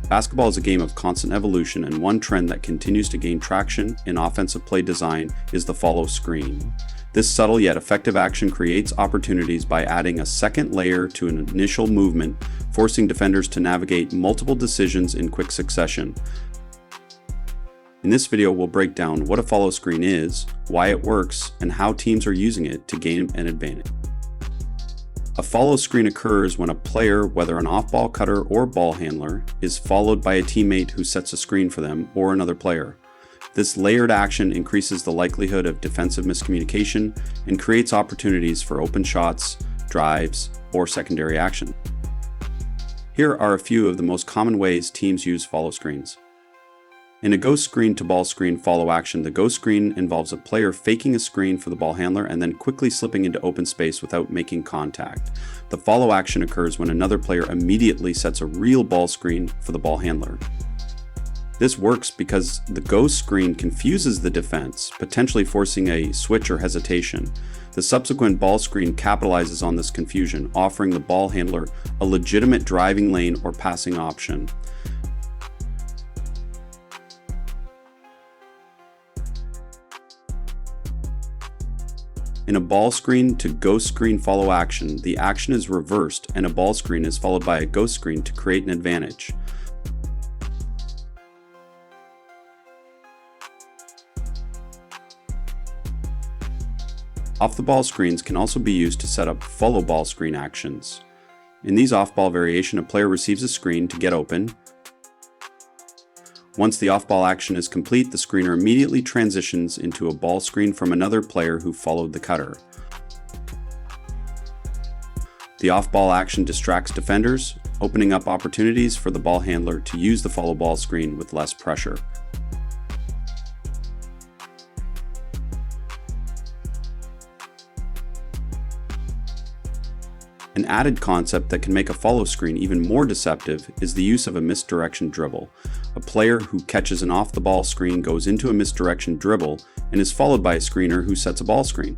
Basketball is a game of constant evolution, and one trend that continues to gain traction in offensive play design is the follow screen. This subtle yet effective action creates opportunities by adding a second layer to an initial movement, forcing defenders to navigate multiple decisions in quick succession. In this video, we'll break down what a follow screen is, why it works, and how teams are using it to gain an advantage. A follow screen occurs when a player, whether an off-ball cutter or ball handler, is followed by a teammate who sets a screen for them or another player. This layered action increases the likelihood of defensive miscommunication and creates opportunities for open shots, drives, or secondary action. Here are a few of the most common ways teams use follow screens. In a ghost screen to ball screen follow action, the ghost screen involves a player faking a screen for the ball handler and then quickly slipping into open space without making contact. The follow action occurs when another player immediately sets a real ball screen for the ball handler. This works because the ghost screen confuses the defense, potentially forcing a switch or hesitation. The subsequent ball screen capitalizes on this confusion, offering the ball handler a legitimate driving lane or passing option. In a ball screen to ghost screen follow action, the action is reversed and a ball screen is followed by a ghost screen to create an advantage. Off-the-ball screens can also be used to set up follow ball screen actions. In these off-ball variation, a player receives a screen to get open. Once the off-ball action is complete, the screener immediately transitions into a ball screen from another player who followed the cutter. The off-ball action distracts defenders, opening up opportunities for the ball handler to use the follow ball screen with less pressure. An added concept that can make a follow screen even more deceptive is the use of a misdirection dribble. A player who catches an off-the-ball screen goes into a misdirection dribble and is followed by a screener who sets a ball screen.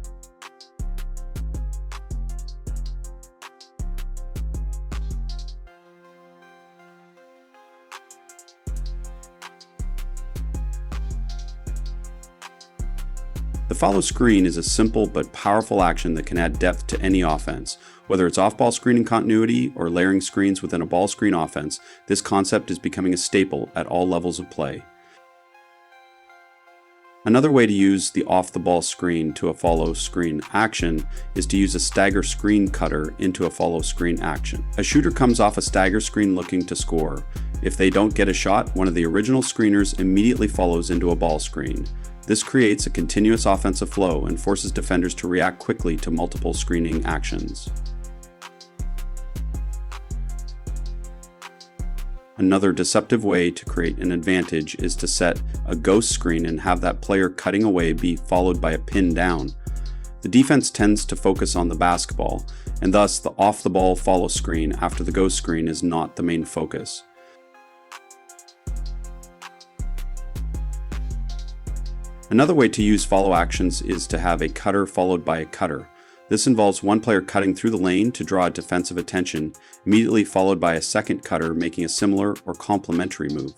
The follow screen is a simple but powerful action that can add depth to any offense. Whether it's off-ball screening continuity or layering screens within a ball screen offense, this concept is becoming a staple at all levels of play. Another way to use the off-the-ball screen to a follow screen action is to use a stagger screen cutter into a follow screen action. A shooter comes off a stagger screen looking to score. If they don't get a shot, one of the original screeners immediately follows into a ball screen. This creates a continuous offensive flow and forces defenders to react quickly to multiple screening actions. Another deceptive way to create an advantage is to set a ghost screen and have that player cutting away be followed by a pin down. The defense tends to focus on the basketball, and thus the off-the-ball follow screen after the ghost screen is not the main focus. Another way to use follow actions is to have a cutter followed by a cutter. This involves one player cutting through the lane to draw defensive attention, immediately followed by a second cutter making a similar or complementary move.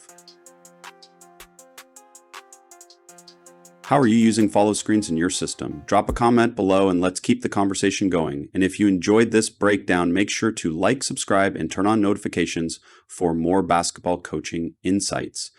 How are you using follow screens in your system? Drop a comment below and let's keep the conversation going. And if you enjoyed this breakdown, make sure to like, subscribe, and turn on notifications for more basketball coaching insights.